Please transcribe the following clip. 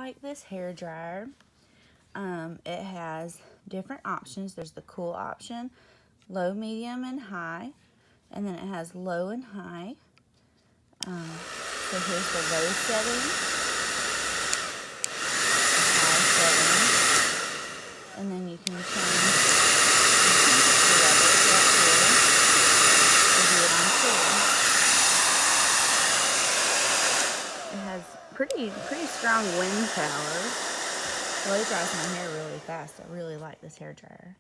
like this hair dryer. It has different options. There's the cool option, low, medium, and high. And then it has low and high. So here's the low setting, the high setting, and then you can change the temperature levels right here to do it on full. It has pretty strong wind power. Blow dries my hair really fast. I really like this hair dryer.